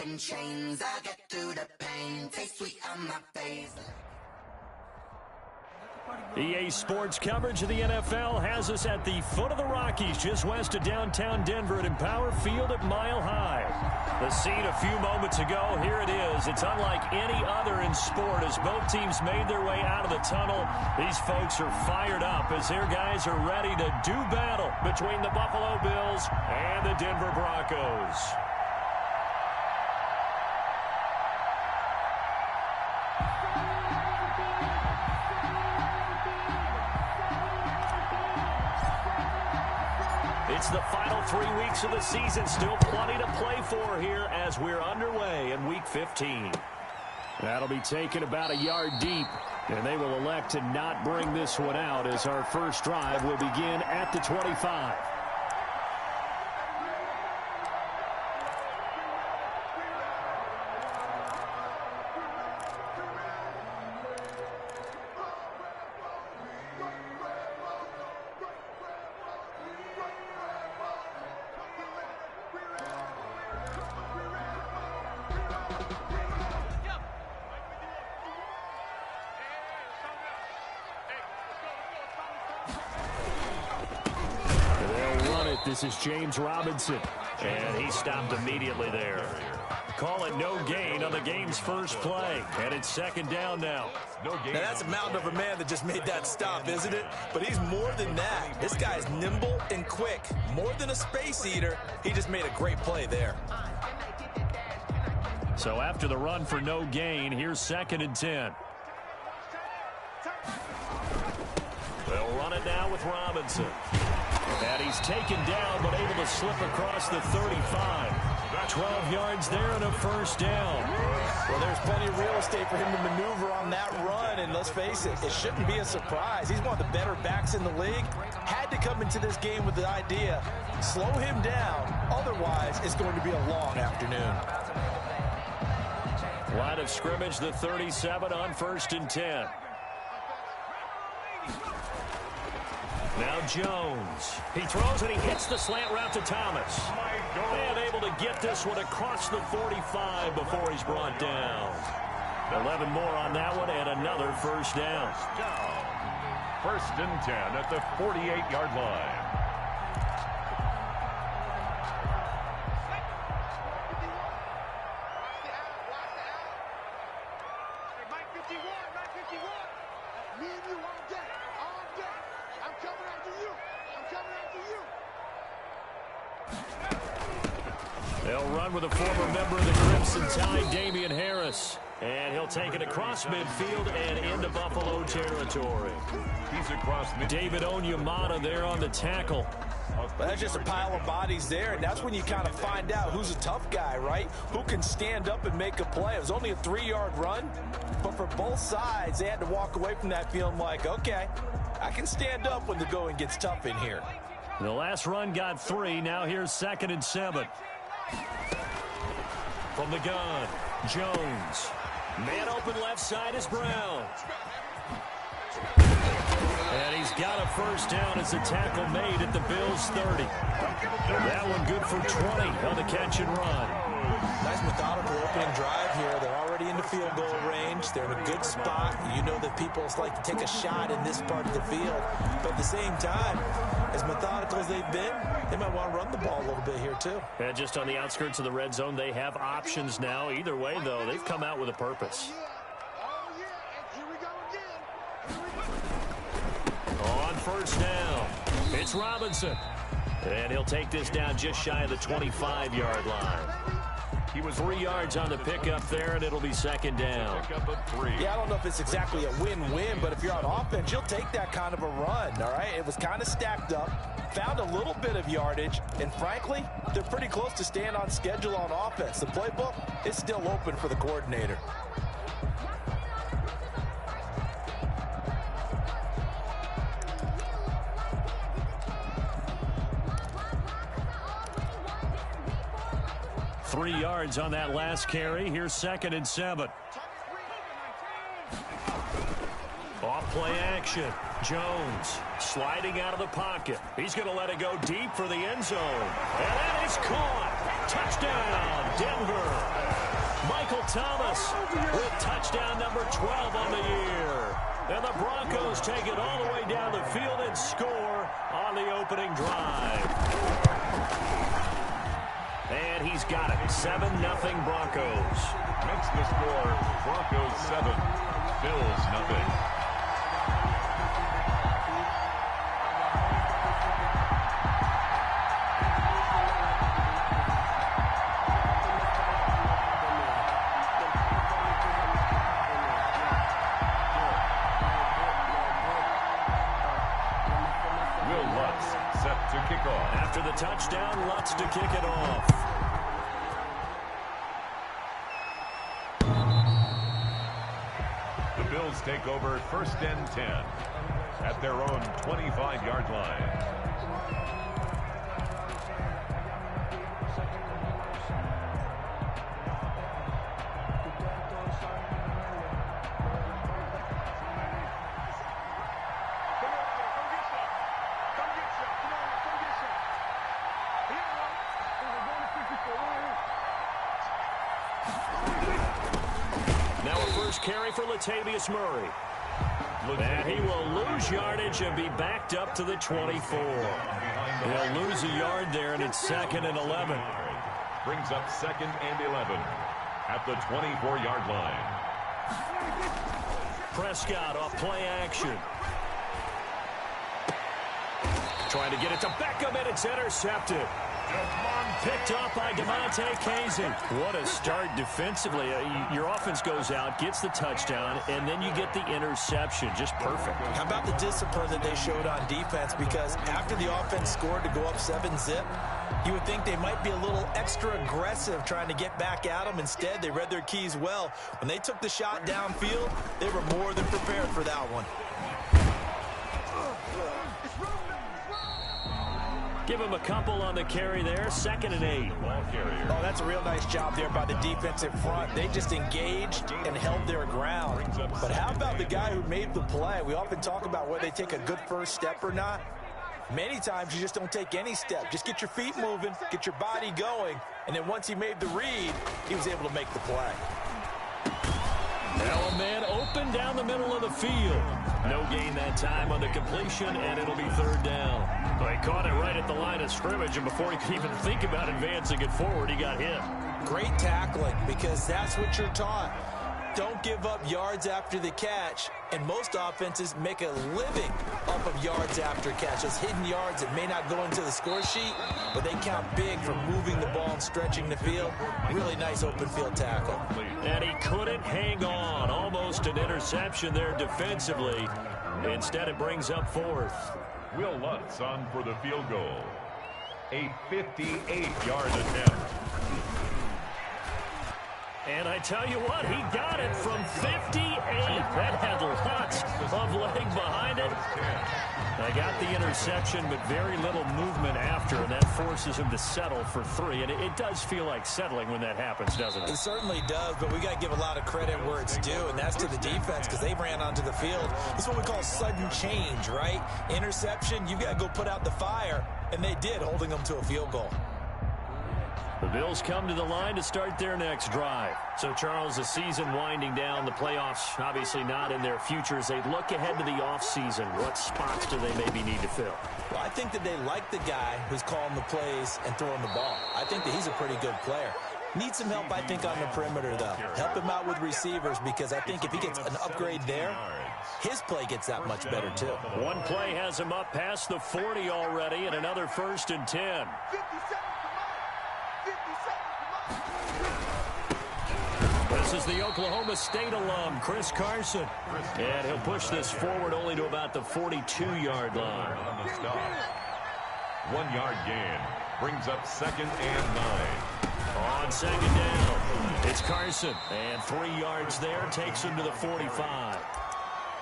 in chains. I get through the pain. Taste sweet on my face. EA Sports coverage of the NFL has us at the foot of the Rockies, just west of downtown Denver at Empower Field at Mile High. The scene a few moments ago, here it is. It's unlike any other in sport as both teams made their way out of the tunnel. These folks are fired up as their guys are ready to do battle between the Buffalo Bills and the Denver Broncos. It's the final 3 weeks of the season. Still plenty to play for here as we're underway in Week 15. That'll be taken about a yard deep, and they will elect to not bring this one out as our first drive will begin at the 25. This is James Robinson, and he stopped immediately there. Call it no gain on the game's first play, and it's second down now. Now that's a mountain of a man that just made that stop, isn't it? But he's more than that. This guy's nimble and quick. More than a space eater, he just made a great play there. So after the run for no gain, here's 2nd and 10. They'll run it now with Robinson. And he's taken down, but able to slip across the 35. 12 yards there and a first down. Well, there's plenty of real estate for him to maneuver on that run, and let's face it, it shouldn't be a surprise. He's one of the better backs in the league. Had to come into this game with the idea, slow him down, otherwise it's going to be a long afternoon. Line of scrimmage, the 37 on 1st and 10. Now Jones. He throws and he hits the slant route to Thomas. And able to get this one across the 45 before he's brought down. 11 more on that one and another first down. 1st and 10 at the 48-yard line. They'll run with a former member of the Crimson Tide, Damian Harris. And he'll take it across midfield and into Buffalo territory. He's across midfield. David Onyemata there on the tackle. But that's just a pile of bodies there, and that's when you kind of find out who's a tough guy, right? Who can stand up and make a play. It was only a 3-yard run, but for both sides, they had to walk away from that feeling like, okay, I can stand up when the going gets tough in here. The last run got 3. Now here's 2nd and 7. From the gun, Jones. Man open left side is Brown. And he's got a first down as the tackle made at the Bills' 30. That one good for 20 on the catch and run. Nice methodical opening drive here. They're already in the field goal range. They're in a good spot. You know that people like to take a shot in this part of the field. But at the same time, as methodical as they've been, they might want to run the ball a little bit here too. And just on the outskirts of the red zone, they have options now. Either way, though, they've come out with a purpose. On first down, it's Robinson. And he'll take this down just shy of the 25-yard line. He was 3 yards on the pickup there, and it'll be 2nd down. Yeah, I don't know if it's exactly a win-win, but if you're on offense, you'll take that kind of a run, all right? It was kind of stacked up, found a little bit of yardage, and frankly, they're pretty close to staying on schedule on offense. The playbook is still open for the coordinator. Three yards on that last carry. Here's 2nd and 7. Off play action. Jones sliding out of the pocket. He's going to let it go deep for the end zone. And that is caught. Touchdown, Denver. Michael Thomas with touchdown number 12 on the year. And the Broncos take it all the way down the field and score on the opening drive. And he's got it. 7-0 Broncos. Makes the score Broncos 7, Bills 0. After the touchdown, Lutz to kick it off. The Bills take over 1st and 10 at their own 25-yard line. Carry for Latavius Murray. And he will lose yardage and be backed up to the 24. He'll lose a yard there, and it's 2nd and 11. Brings up 2nd and 11 at the 24-yard line. Prescott off play action. Trying to get it to Beckham, and it's intercepted. Picked off by DeMonte Casey. What a start defensively. Your offense goes out, gets the touchdown, and then you get the interception. Just perfect. How about the discipline that they showed on defense? Because after the offense scored to go up 7-zip, you would think they might be a little extra aggressive trying to get back at them. Instead, they read their keys well. When they took the shot downfield, they were more than prepared for that one. Give him a couple on the carry there. 2nd and 8. Oh, that's a real nice job there by the defensive front. They just engaged and held their ground. But how about the guy who made the play? We often talk about whether they take a good first step or not. Many times you just don't take any step. Just get your feet moving, get your body going, and then once he made the read, he was able to make the play. Now a man open down the middle of the field. No gain that time on the completion, and it'll be 3rd down. So he caught it right at the line of scrimmage, and before he could even think about advancing it forward, he got hit. Great tackling, because that's what you're taught. Don't give up yards after the catch, and most offenses make a living off of yards after catch. Those hidden yards that may not go into the score sheet, but they count big for moving the ball and stretching the field. Really nice open field tackle. And he couldn't hang on. Almost an interception there defensively. Instead, it brings up 4th. Will Lutz on for the field goal. A 58-yard attempt. And I tell you what, he got it from 58. That had lots of leg behind it. They got the interception, but very little movement after, and that forces him to settle for 3. And it does feel like settling when that happens, doesn't it? It certainly does, but we got to give a lot of credit where it's due, and that's to the defense because they ran onto the field. This is what we call sudden change, right? Interception, you got to go put out the fire, and they did, holding them to a field goal. The Bills come to the line to start their next drive. So, Charles, the season winding down, the playoffs obviously not in their future. As they look ahead to the offseason, what spots do they maybe need to fill? Well, I think that they like the guy who's calling the plays and throwing the ball. I think that he's a pretty good player. Needs some help, I think, on the perimeter, though. Help him out with receivers because I think if he gets an upgrade there, his play gets that much better, too. One play has him up past the 40 already and another 1st and 10. This is the Oklahoma State alum, Chris Carson. And he'll push this forward only to about the 42-yard line. On the stop. 1-yard gain. Brings up 2nd and 9. On 2nd down, it's Carson. And 3 yards there takes him to the 45.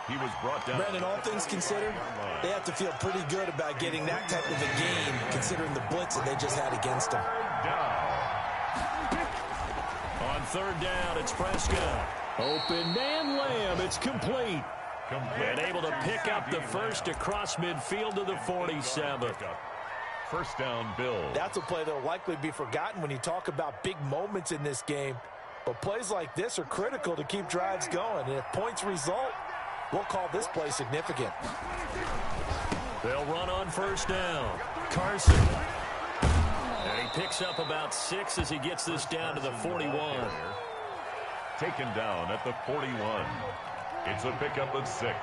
He was brought down. Brandon, all things considered, they have to feel pretty good about getting that type of a game considering the blitz that they just had against them. On 3rd down, it's Prescott. Open man Lamb. It's complete. And able to pick up the first across midfield to the 47. 1st down, Bills. That's a play that will likely be forgotten when you talk about big moments in this game. But plays like this are critical to keep drives going. And if points result, we'll call this play significant. They'll run on first down. Carson. And he picks up about 6 as he gets this down to the 41. Taken down at the 41. It's a pickup of 6.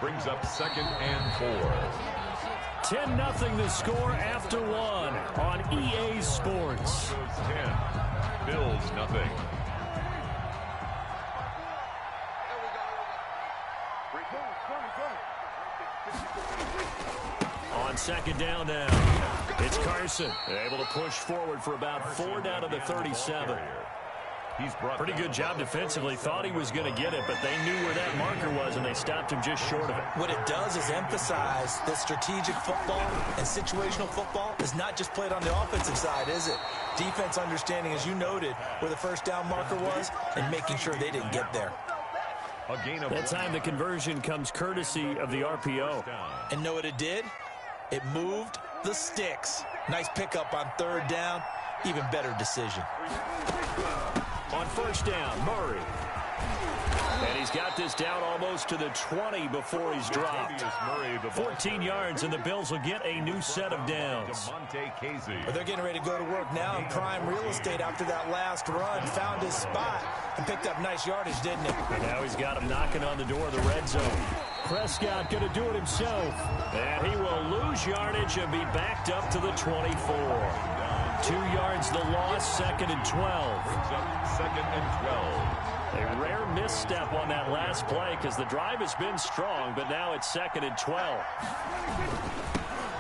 Brings up 2nd and 4. 10-0 the score after 1 on EA Sports. 10. Bills nothing. On second down now, it's Carson. Able to push forward for about 4 down to the 37. Pretty good job defensively. Thought he was going to get it, but they knew where that marker was, and they stopped him just short of it. What it does is emphasize that strategic football and situational football is not just played on the offensive side, is it? Defense understanding, as you noted, where the first down marker was and making sure they didn't get there. That time the conversion comes courtesy of the RPO. And know what it did? It moved the sticks. Nice pickup on third down. Even better decision. On first down, Murray. And he's got this down almost to the 20 before he's dropped. 14 yards, and the Bills will get a new set of downs. But they're getting ready to go to work now in prime real estate after that last run. Found his spot and picked up nice yardage, didn't he? And now he's got him knocking on the door of the red zone. Prescott going to do it himself. And he will lose yardage and be backed up to the 24. 2 yards the loss, 2nd and 12. 2nd and 12. A rare misstep on that last play because the drive has been strong, but now it's 2nd and 12.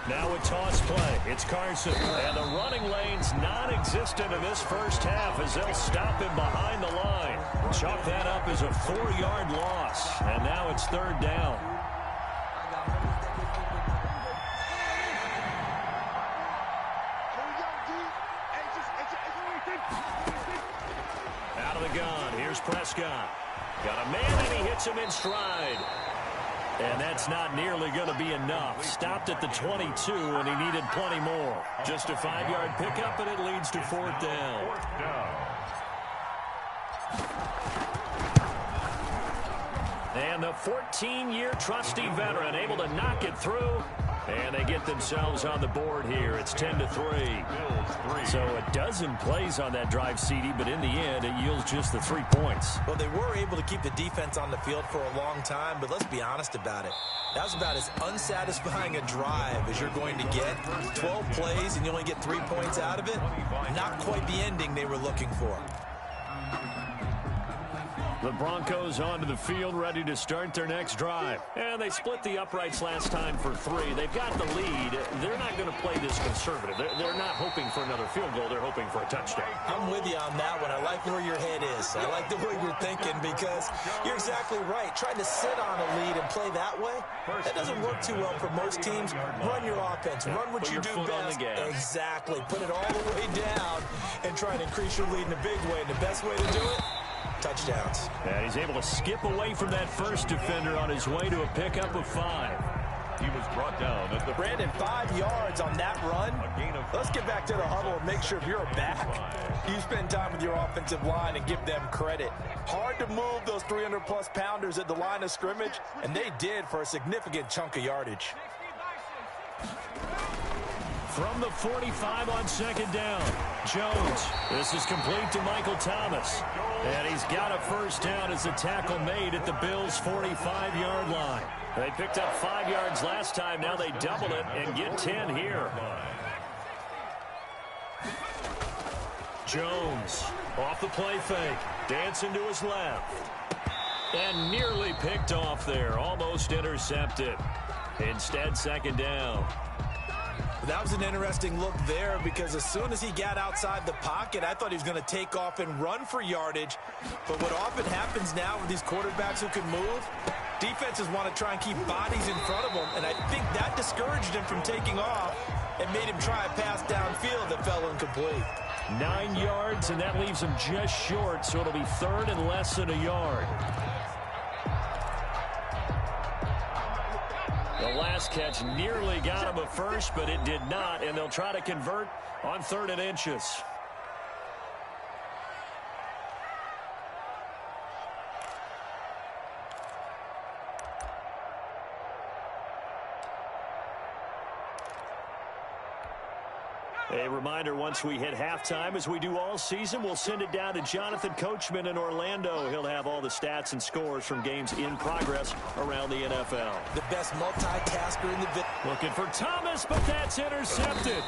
Now a toss play. It's Carson. And the running lane's non-existent in this first half as they'll stop him behind the line. Chalk that up as a 4-yard loss. And now it's 3rd down. Out of the gun. Here's Prescott. Got a man, and he hits him in stride. And that's not nearly going to be enough. Stopped at the 22, and he needed plenty more. Just a 5-yard pickup, and it leads to 4th down. And the 14-year trusty veteran able to knock it through. And they get themselves on the board here. It's 10-3. So a dozen plays on that drive, CD, but in the end, it yields just the 3 points. Well, they were able to keep the defense on the field for a long time, but let's be honest about it. That was about as unsatisfying a drive as you're going to get. 12 plays, and you only get 3 points out of it. Not quite the ending they were looking for. The Broncos onto the field, ready to start their next drive. And they split the uprights last time for 3. They've got the lead. They're not going to play this conservative. They're not hoping for another field goal. They're hoping for a touchdown. I'm with you on that one. I like where your head is. I like the way you're thinking because you're exactly right. Trying to sit on a lead and play that way, that doesn't work too well for most teams. Run your offense. Run what you do best. Exactly. Put it all the way down and try and increase your lead in a big way. And the best way to do it, touchdowns. And he's able to skip away from that first defender on his way to a pickup of 5. He was brought down at the Brandon, 5 yards on that run. Let's get back to the huddle and make sure if you're back, you spend time with your offensive line and give them credit. Hard to move those 300-plus pounders at the line of scrimmage, and they did for a significant chunk of yardage. From the 45 on second down, Jones. This is complete to Michael Thomas. And he's got a first down as a tackle made at the Bills' 45-yard line. They picked up 5 yards last time. Now they double it and get 10 here. Jones off the play fake. Dancing to his left. And nearly picked off there. Almost intercepted. Instead, second down. That was an interesting look there because as soon as he got outside the pocket, I thought he was going to take off and run for yardage. But what often happens now with these quarterbacks who can move, defenses want to try and keep bodies in front of them, and I think that discouraged him from taking off and made him try a pass downfield that fell incomplete. 9 yards, and that leaves him just short, so it'll be 3rd and less than a yard. The last catch nearly got him a first, but it did not, and they'll try to convert on 3rd and inches. A reminder, once we hit halftime, as we do all season, we'll send it down to Jonathan Coachman in Orlando. He'll have all the stats and scores from games in progress around the NFL. The best multitasker in the video. Looking for Thomas, but that's intercepted.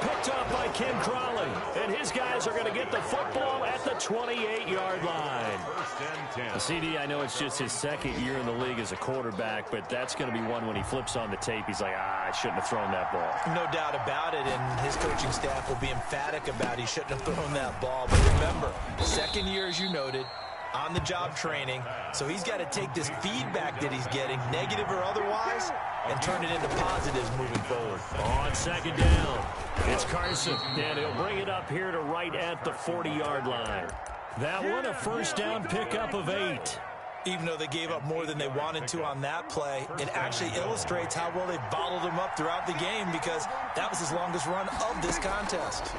Picked up by Ken Crawley. And his guys are going to get the football at the 28-yard line. CD, I know it's just his second year in the league as a quarterback, but that's going to be one when he flips on the tape. He's like, I shouldn't have thrown that ball. No doubt about it, and his coaching staff will be emphatic about he shouldn't have thrown that ball. But remember, second year, as you noted, on-the-job training, so he's got to take this feedback that he's getting, negative or otherwise, and turn it into positives moving forward. On second down, it's Carson, and he'll bring it up here to right at the 40-yard line. That one a first down pickup of 8. Even though they gave up more than they wanted to on that play, it actually illustrates how well they bottled him up throughout the game, because that was his longest run of this contest.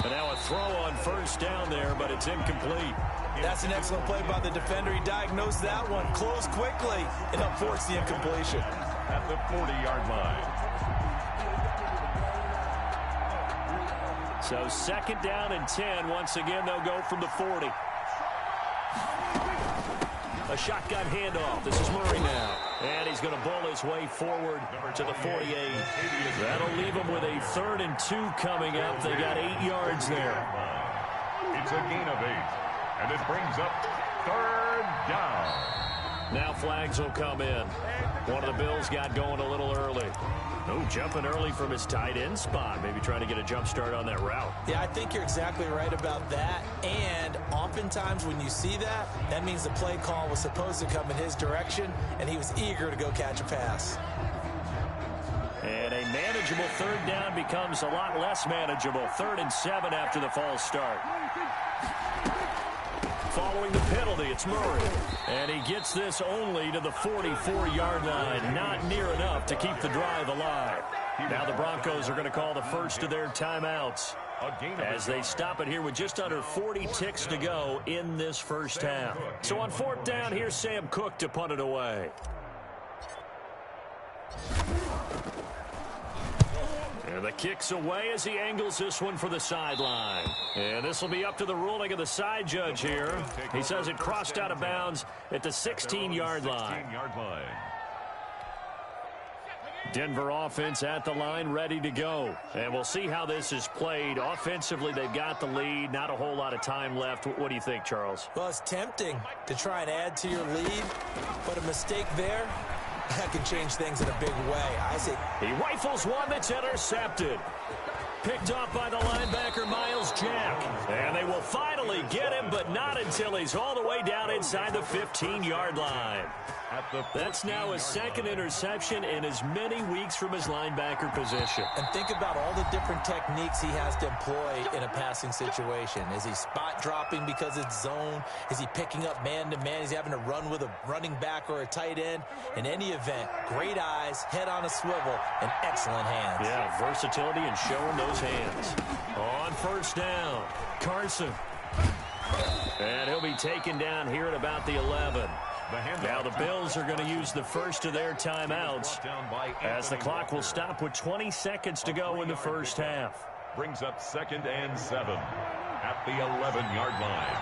And now a throw on first down there, but it's incomplete. That's an excellent play by the defender. He diagnosed that one, closed quickly, and unforced the incompletion. At the 40-yard line. So second down and 10. Once again, they'll go from the 40. A shotgun handoff. This is Murray now. And he's going to bull his way forward to the 48. That'll leave him with a 3rd and 2 coming up. They got 8 yards there. It's a gain of 8. And it brings up 3rd down. Now flags will come in. One of the Bills got going a little early. Oh, jumping early from his tight end spot. Maybe trying to get a jump start on that route. Yeah, I think you're exactly right about that. And oftentimes when you see that, that means the play call was supposed to come in his direction, and he was eager to go catch a pass. And a manageable 3rd down becomes a lot less manageable. 3rd and 7 after the false start. Following the penalty, it's Murray. And he gets this only to the 44-yard line. Not near enough to keep the drive alive. Now the Broncos are going to call the first of their timeouts as they stop it here with just under 40 ticks to go in this first half. So on 4th down, here's Sam Cook to punt it away. And the kick's away as he angles this one for the sideline. And this will be up to the ruling of the side judge here. He says it crossed out of bounds at the 16-yard line. Denver offense at the line, ready to go. And we'll see how this is played. Offensively, they've got the lead. Not a whole lot of time left. What do you think, Charles? Well, it's tempting to try and add to your lead, but a mistake there, that can change things in a big way. I say he rifles one that's intercepted. Picked up by the linebacker, Miles Jack. And they will finally get him, but not until he's all the way down inside the 15-yard line. That's now his 2nd interception in as many weeks from his linebacker position. And think about all the different techniques he has to employ in a passing situation. Is he spot dropping because it's zone? Is he picking up man-to-man? Is he having to run with a running back or a tight end? In any event, great eyes, head on a swivel, and excellent hands. Yeah, versatility and showing those hands. On first down, Carson. And he'll be taken down here at about the 11. Now the Bills are going to use the first of their timeouts as the clock will stop with 20 seconds to go in the first half. Brings up 2nd and 7 at the 11-yard line.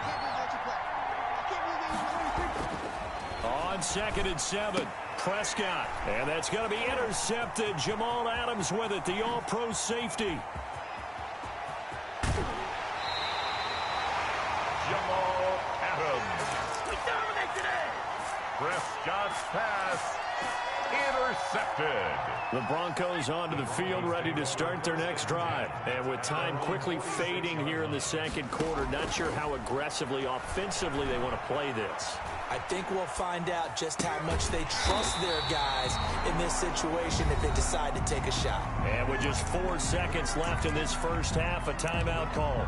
On 2nd and 7, Prescott. And that's going to be intercepted. Jamal Adams with it, the all-pro safety. Jamal Adams. Prescott's pass intercepted. The Broncos onto the field, ready to start their next drive. And with time quickly fading here in the second quarter, not sure how aggressively, offensively they want to play this. I think we'll find out just how much they trust their guys in this situation if they decide to take a shot. And with just 4 seconds left in this first half, a timeout call.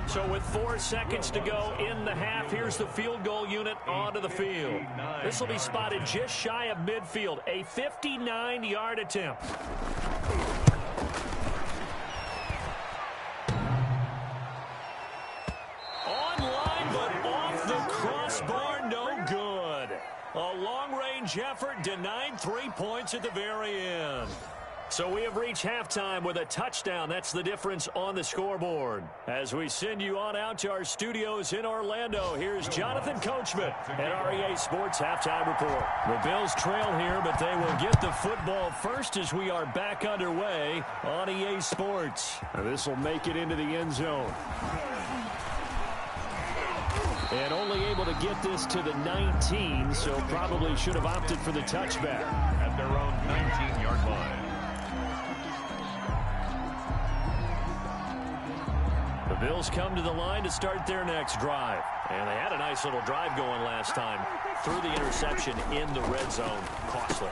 So with 4 seconds to go in the half, here's the field goal unit onto the field. This will be spotted just shy of midfield, a 59-yard attempt. On line, but off the crossbar, no good. A long range Revenge effort denied 3 points at the very end. So we have reached halftime with a touchdown. That's the difference on the scoreboard. As we send you on out to our studios in Orlando, here's Jonathan Coachman at REA Sports Halftime Report. The Bills trail here, but they will get the football first as we are back underway on EA Sports. This will make it into the end zone. And only able to get this to the 19, so probably should have opted for the touchback. At their own 19-yard line. The Bills come to the line to start their next drive. And they had a nice little drive going last time. Threw the interception in the red zone. Costly.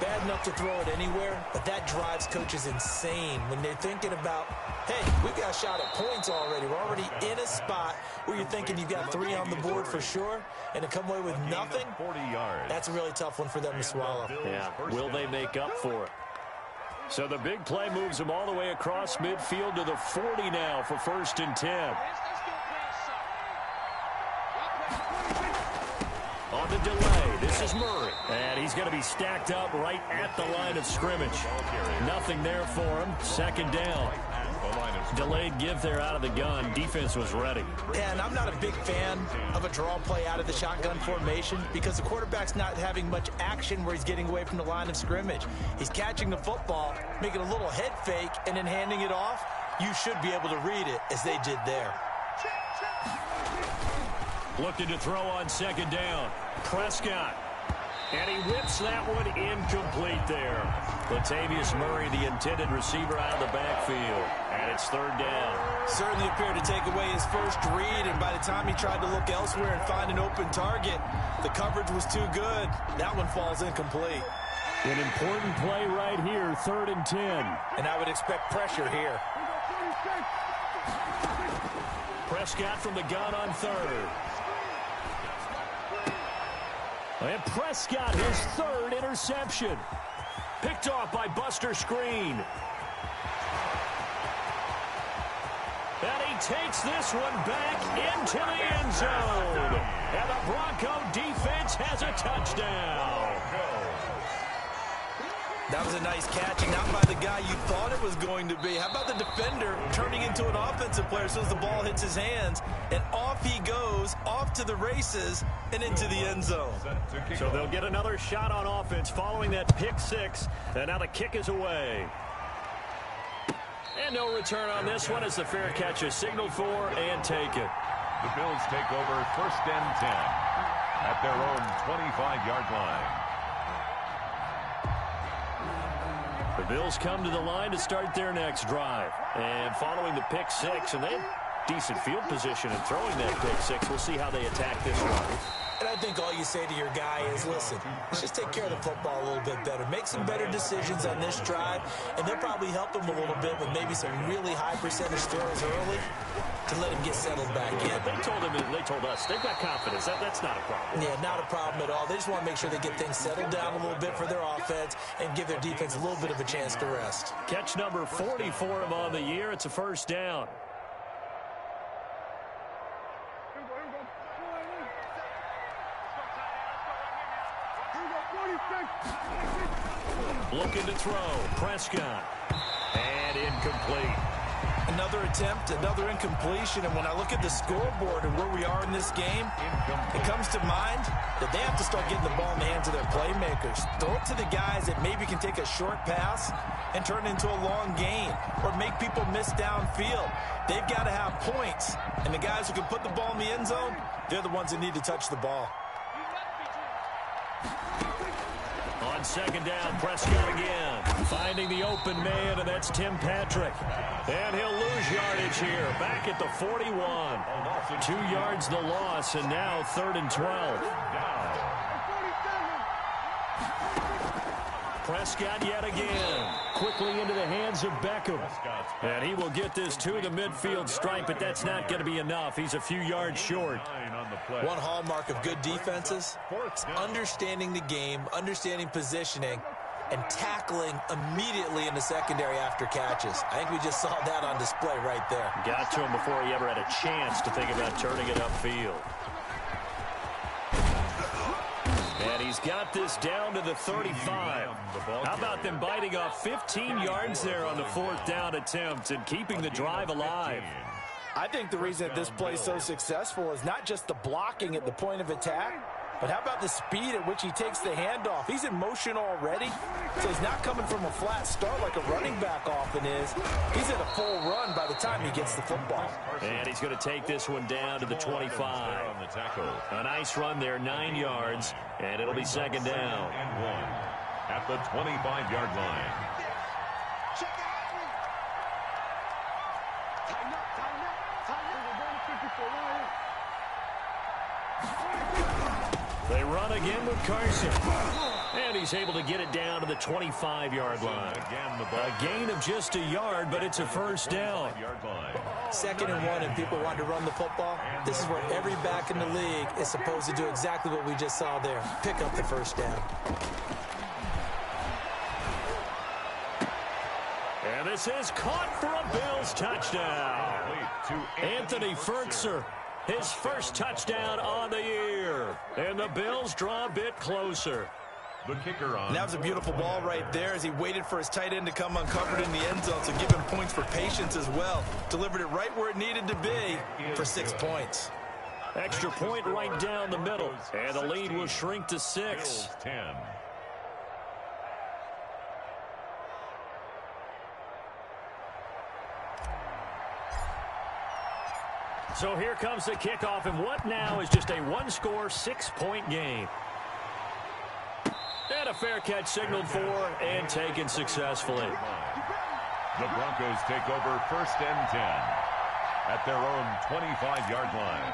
Bad enough to throw it anywhere, but that drives coaches insane when they're thinking about, hey, we've got a shot at points already. We're already in a spot where you're thinking you've got 3 on the board for sure, and to come away with nothing, 40 yards. that's a really tough one for them to swallow. Yeah, will they make up for it? So the big play moves them all the way across midfield to the 40 now for 1st and 10. On the delay, this is Murray. And he's going to be stacked up right at the line of scrimmage. Nothing there for him. 2nd down. Delayed give there out of the gun. Defense was ready. Yeah, and I'm not a big fan of a draw play out of the shotgun formation because the quarterback's not having much action where he's getting away from the line of scrimmage. He's catching the football, making a little head fake, and then handing it off. You should be able to read it as they did there. Looking to throw on 2nd down. Prescott. And he whips that one incomplete there. Latavius Murray, the intended receiver, out of the backfield. And it's 3rd down. Certainly appeared to take away his first read, and by the time he tried to look elsewhere and find an open target, the coverage was too good. That one falls incomplete. An important play right here, 3rd and 10. And I would expect pressure here. Prescott from the gun on 3rd. And Prescott, his 3rd interception. Picked off by Buster Skrine. And he takes this one back into the end zone. And the Bronco defense has a touchdown. That was a nice catch, and not by the guy you thought it was going to be. How about the defender turning into an offensive player as soon as the ball hits his hands, and off he goes, off to the races, and into the end zone. So they'll get another shot on offense following that pick 6, and now the kick is away. And no return on this one as the fair catch is signaled for and taken. The Bills take over 1st and 10 at their own 25-yard line. The Bills come to the line to start their next drive. And following the pick 6, and they have decent field position in throwing that pick 6. We'll see how they attack this one. And I think all you say to your guy is, listen, let's just take care of the football a little bit better. Make some better decisions on this drive, and they'll probably help him a little bit with maybe some really high percentage throws early to let him get settled back in. They told us they've got confidence. That's not a problem. Yeah, not a problem at all. They just want to make sure they get things settled down a little bit for their offense and give their defense a little bit of a chance to rest. Catch number 40 for him on the year. It's a 1st down. Looking to throw. Prescott. And incomplete. Another attempt, another incompletion, and when I look at the scoreboard and where we are in this game, it comes to mind that they have to start getting the ball in the hands of their playmakers. Throw it to the guys that maybe can take a short pass and turn it into a long gain or make people miss downfield. They've got to have points, and the guys who can put the ball in the end zone, they're the ones that need to touch the ball. On 2nd down, Prescott again. Finding the open man, and that's Tim Patrick. And he'll lose yardage here. Back at the 41. 2 yards the loss, and now 3rd and 12. Prescott yet again. Quickly into the hands of Beckham. And he will get this to the midfield stripe, but that's not going to be enough. He's a few yards short. One hallmark of good defenses, it's understanding the game, understanding positioning, and tackling immediately in the secondary after catches. I think we just saw that on display right there. Got to him before he ever had a chance to think about turning it upfield. And he's got this down to the 35. How about them biting off 15 yards there on the 4th down attempt and keeping the drive alive? I think the reason that this play is so successful is not just the blocking at the point of attack, but how about the speed at which he takes the handoff? He's in motion already, so he's not coming from a flat start like a running back often is. He's in a full run by the time he gets the football. And he's going to take this one down to the 25. A nice run there, 9 yards, and it'll be 2nd down. And 1 at the 25-yard line. They run again with Carson. And he's able to get it down to the 25-yard line. A gain of just a yard, but it's a 1st down. 2nd and 1, and people want to run the football. This is where every back in the league is supposed to do exactly what we just saw there. Pick up the 1st down. And this is caught for a Bills touchdown. Anthony Fertzer. His 1st touchdown on the year. And the Bills draw a bit closer. The kicker on. That was a beautiful ball right there as he waited for his tight end to come uncovered in the end zone, so give him points for patience as well. Delivered it right where it needed to be for 6 points. Extra point right down the middle. And the lead will shrink to 6. 10. So here comes the kickoff, and what now is just a one-score, 6-point game. And a fair catch signaled for and taken successfully. The Broncos take over 1st and 10 at their own 25-yard line.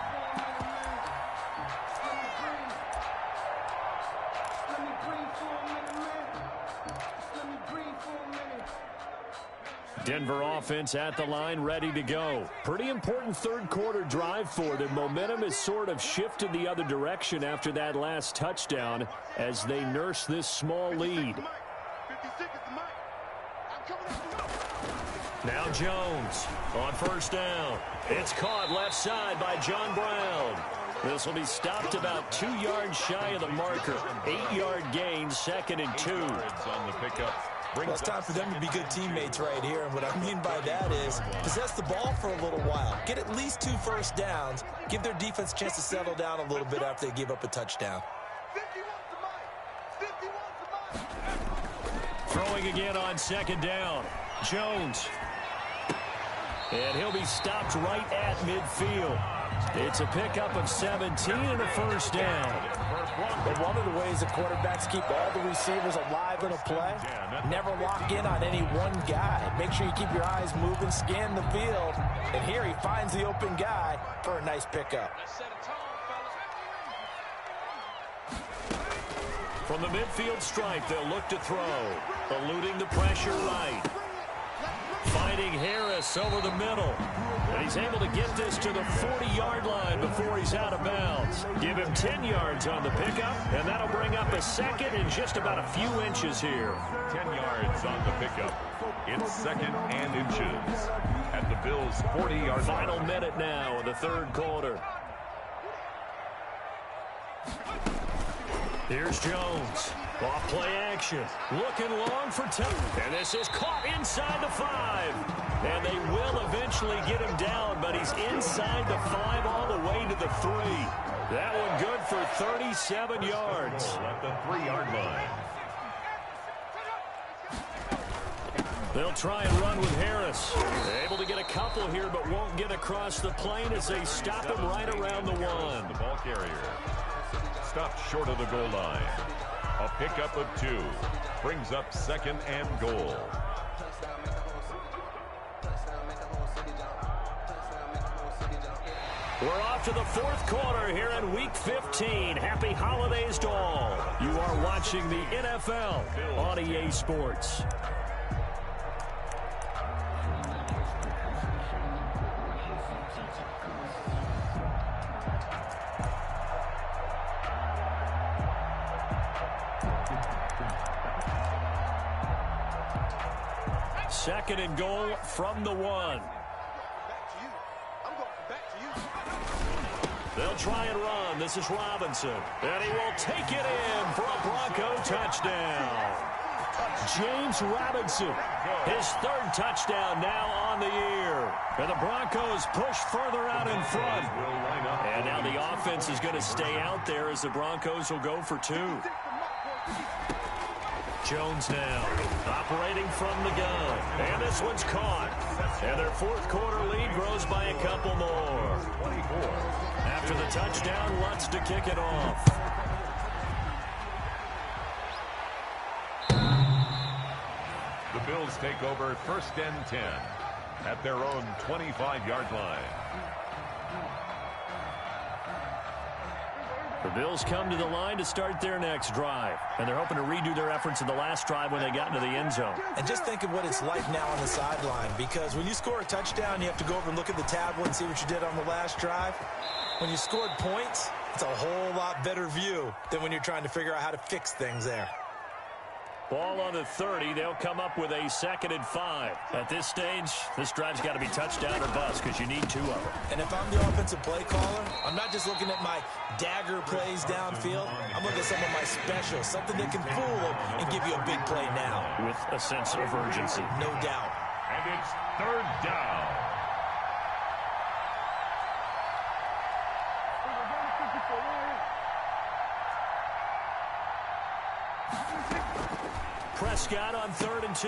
Denver offense at the line, ready to go. Pretty important 3rd quarter drive for them. Momentum has sort of shifted the other direction after that last touchdown as they nurse this small lead. Now Jones on 1st down. It's caught left side by John Brown. This will be stopped about 2 yards shy of the marker. 8-yard gain, 2nd and 2. On the pickup. Well, it's time for them to be good teammates right here, and what I mean by that is possess the ball for a little while. Get at least 2 1st downs. Give their defense a chance to settle down a little bit after they give up a touchdown. Throwing again on 2nd down. Jones. And he'll be stopped right at midfield. It's a pickup of 17 and a 1st down. But one of the ways the quarterbacks keep all the receivers alive in a play, never lock in on any one guy. Make sure you keep your eyes moving, scan the field. And here he finds the open guy for a nice pickup. From the midfield stripe, they'll look to throw. Eluding the pressure right. Finding Harris over the middle. And he's able to get this to the 40-yard line before he's out of bounds. Give him 10 yards on the pickup, and that'll bring up a 2nd and just about a few inches here. 10 yards on the pickup. It's 2nd and inches at the Bills' 40-yard line. Final minute now in the 3rd quarter. Here's Jones. Off play action. Looking long for time. And this is caught inside the 5. And they will eventually get him down, but he's inside the 5 all the way to the 3. That one good for 37 yards. At the 3-yard line. They'll try and run with Harris. Able to get a couple here, but won't get across the plane as they stop him right around the 1. The ball carrier stopped short of the goal line. A pickup of 2 brings up 2nd and goal. We're off to the 4th quarter here in Week 15. Happy holidays to all. You are watching the NFL on EA Sports. Second and goal from the 1. They'll try and run. This is Robinson. And he will take it in for a Bronco touchdown. James Robinson, his third touchdown now on the year. And the Broncos push further out in front. And now the offense is going to stay out there as the Broncos will go for 2. Jones now operating from the gun. And this one's caught. And their fourth quarter lead grows by a couple more. After the touchdown, Lutz to kick it off. The Bills take over 1st and 10 at their own 25-yard line. The Bills come to the line to start their next drive. And they're hoping to redo their efforts in the last drive when they got into the end zone. And just think of what it's like now on the sideline, because when you score a touchdown, you have to go over and look at the tablet and see what you did on the last drive. When you scored points, it's a whole lot better view than when you're trying to figure out how to fix things there. Ball on the 30. They'll come up with a 2nd and 5. At this stage, this drive's got to be touchdown or bust because you need 2 of them. And if I'm the offensive play caller, I'm not just looking at my dagger plays downfield. I'm looking at some of my specials, something that can fool them and give you a big play now. With a sense of urgency. No doubt. And it's 3rd down. Prescott on 3rd and 2.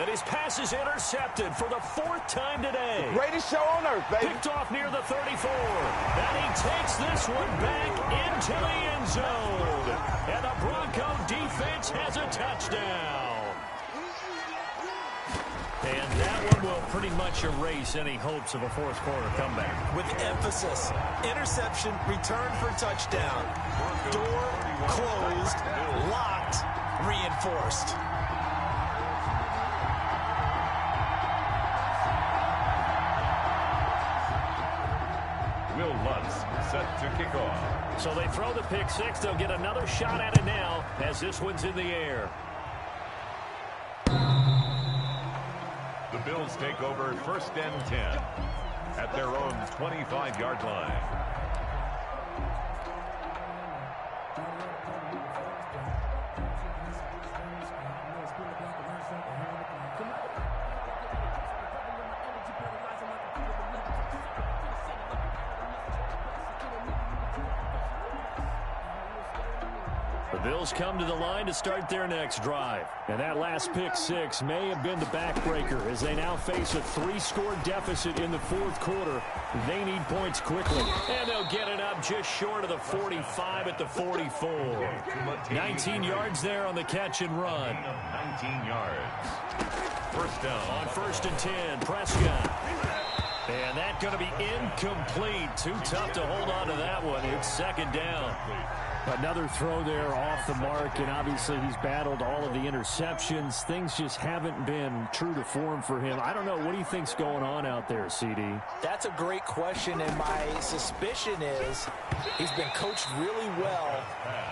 And his pass is intercepted for the 4th time today. Greatest show on earth, baby. Picked off near the 34. And he takes this one back into the end zone. And the Bronco defense has a touchdown. And that one will pretty much erase any hopes of a fourth quarter comeback. With emphasis, interception, return for touchdown. Door closed, locked, reinforced. Will Lutz set to kick off. So they throw the pick 6. They'll get another shot at it now as this one's in the air. The Bills take over 1st and 10 at their own 25-yard line. The Bills come to the line to start their next drive. And that last pick 6 may have been the backbreaker as they now face a 3-score deficit in the fourth quarter. They need points quickly. And they'll get it up just short of the 45 at the 44. 19 yards there on the catch and run. 19 yards. 1st down. On 1st and 10, Prescott. And that's going to be incomplete. Too tough to hold on to that one. It's 2nd down. Another throw there off the mark, and obviously he's battled all of the interceptions. Things just haven't been true to form for him. I don't know. What do you think's going on out there, CD? That's a great question, and my suspicion is he's been coached really well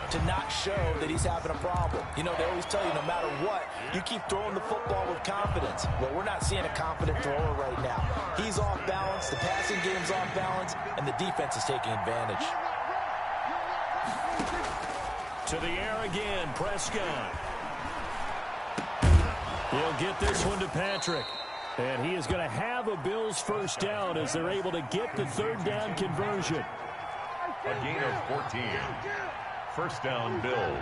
to not show that he's having a problem. You know, they always tell you no matter what, you keep throwing the football with confidence. Well, we're not seeing a confident thrower right now. He's off balance, the passing game's off balance, and the defense is taking advantage. To the air again, Prescott. He'll get this one to Patrick. And he is going to have a Bills 1st down as they're able to get the 3rd down conversion. A gain of 14. 1st down, Bills.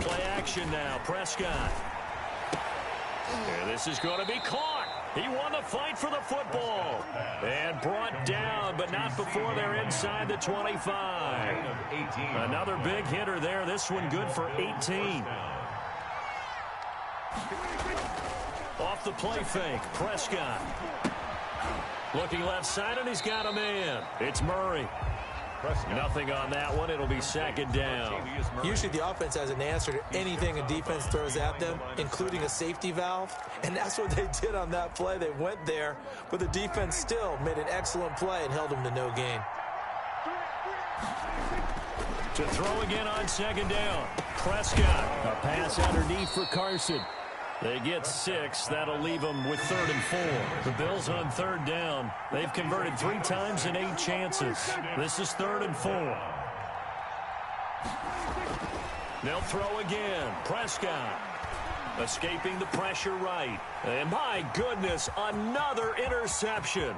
Play action now, Prescott. And this is going to be caught. He won the fight for the football. And brought down, but not before they're inside the 25. Another big hitter there. This one good for 18. Off the play fake, Prescott. Looking left side, and he's got a man. It's Murray. Nothing on that one. It'll be 2nd down. Usually the offense has an answer to anything a defense throws at them, including a safety valve. And that's what they did on that play. They went there, but the defense still made an excellent play and held them to no gain. To throw again on 2nd down. Prescott. A pass underneath for Carson. They get 6. That'll leave them with 3rd and 4. The Bills on 3rd down. They've converted 3 times in 8 chances. This is 3rd and 4. They'll throw again. Prescott escaping the pressure right. And my goodness, another interception.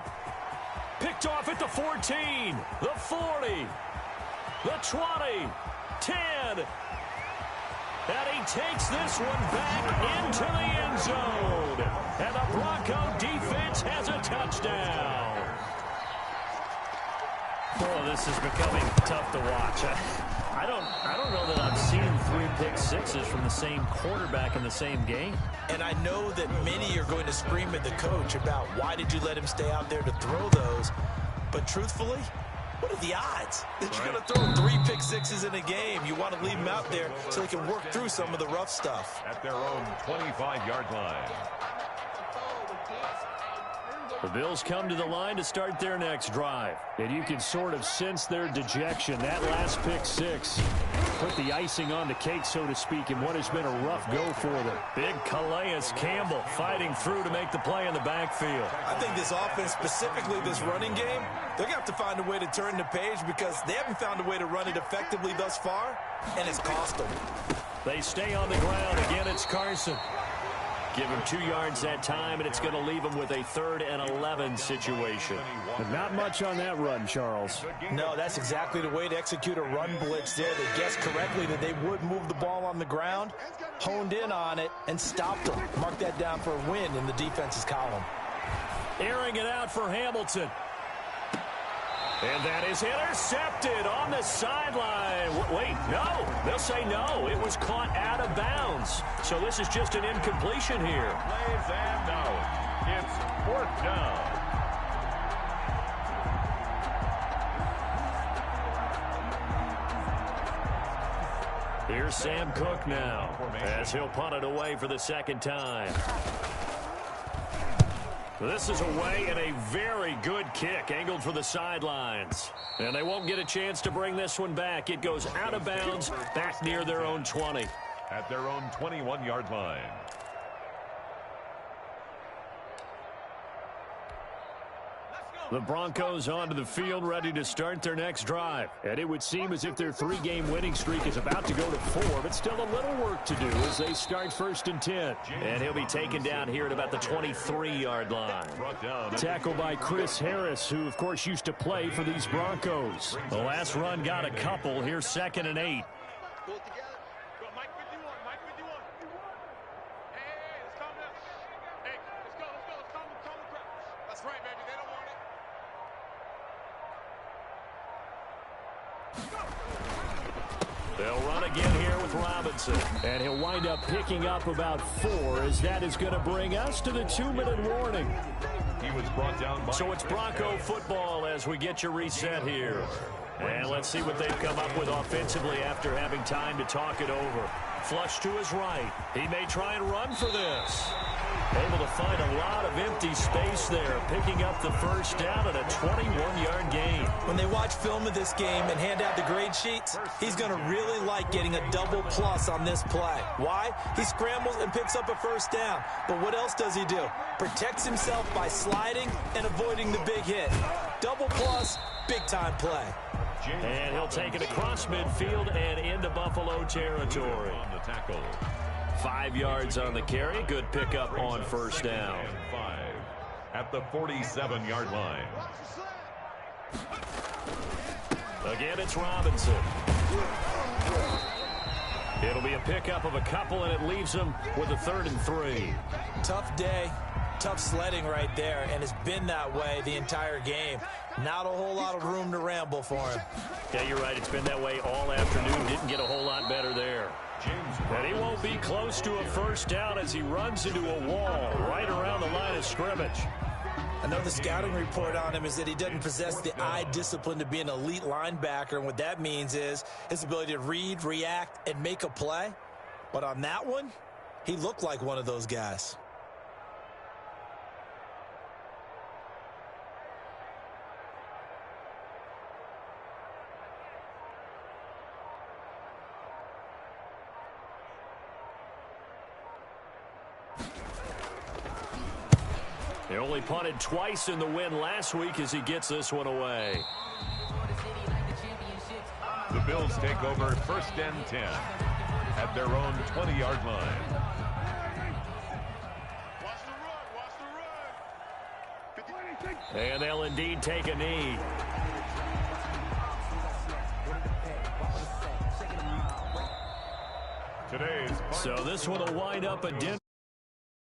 Picked off at the 14, the 40, the 20, 10. And he takes this one back into the end zone. And the Bronco defense has a touchdown. Oh, this is becoming tough to watch. I don't know that I've seen 3 pick sixes from the same quarterback in the same game. And I know that many are going to scream at the coach about why did you let him stay out there to throw those. But truthfully, what are the odds that you're going to throw 3 pick sixes in a game? You want to leave them out there so they can work through some of the rough stuff. At their own 25-yard line. The Bills come to the line to start their next drive. And you can sort of sense their dejection. That last pick 6 put the icing on the cake, so to speak, in what has been a rough go for them. Big Calais Campbell fighting through to make the play in the backfield. I think this offense, specifically this running game, they're going to have to find a way to turn the page because they haven't found a way to run it effectively thus far, and it's cost them. They stay on the ground. Again, it's Carson. Give him 2 yards that time, and it's going to leave him with a 3rd and 11 situation. But not much on that run, Charles. No, that's exactly the way to execute a run blitz there. They guessed correctly that they would move the ball on the ground, honed in on it, and stopped them. Mark that down for a win in the defense's column. Airing it out for Hamilton. And that is intercepted on the sideline. Wait, no. They'll say no. It was caught out of bounds. So this is just an incompletion here. Plays and out. It's 4th down. Here's Sam Cook now as he'll punt it away for the 2nd time. This is away and a very good kick angled for the sidelines. And they won't get a chance to bring this one back. It goes out of bounds back near their own 20. At their own 21-yard line. The Broncos onto the field ready to start their next drive. And it would seem as if their 3-game winning streak is about to go to 4, but still a little work to do as they start 1st and 10. And he'll be taken down here at about the 23-yard line. Tackled by Chris Harris, who, of course, used to play for these Broncos. The last run got a couple. Here's 2nd and 8. They'll run again here with Robinson. And he'll wind up picking up about 4, as that is going to bring us to the 2-minute warning. He was brought down by... So it's Bronco football as we get your reset here. And let's see what they've come up with offensively after having time to talk it over. Flush to his right. He may try and run for this. Able to find a lot of empty space there, picking up the 1st down at a 21-yard gain. When they watch film of this game and hand out the grade sheets, he's going to really like getting a double plus on this play. Why? He scrambles and picks up a 1st down. But what else does he do? Protects himself by sliding and avoiding the big hit. Double plus, big-time play. And he'll take it across midfield and into Buffalo territory. 5 yards on the carry. Good pickup on 1st down. 5 at the 47-yard line. Again, it's Robinson. It'll be a pickup of a couple, and it leaves him with a 3rd and 3. Tough day, tough sledding right there, and it's been that way the entire game. Not a whole lot of room to ramble for him. Yeah, you're right. It's been that way all afternoon. Didn't get a whole lot better there. And he won't be close to a 1st down as he runs into a wall right around the line of scrimmage. I know the scouting report on him is that he doesn't possess the eye discipline to be an elite linebacker, and what that means is his ability to read, react, and make a play. But on that one, he looked like one of those guys. They only punted twice in the win last week as he gets this one away. The Bills take over 1st and 10 at their own 20-yard line. And they'll indeed take a knee. So this one will wind up a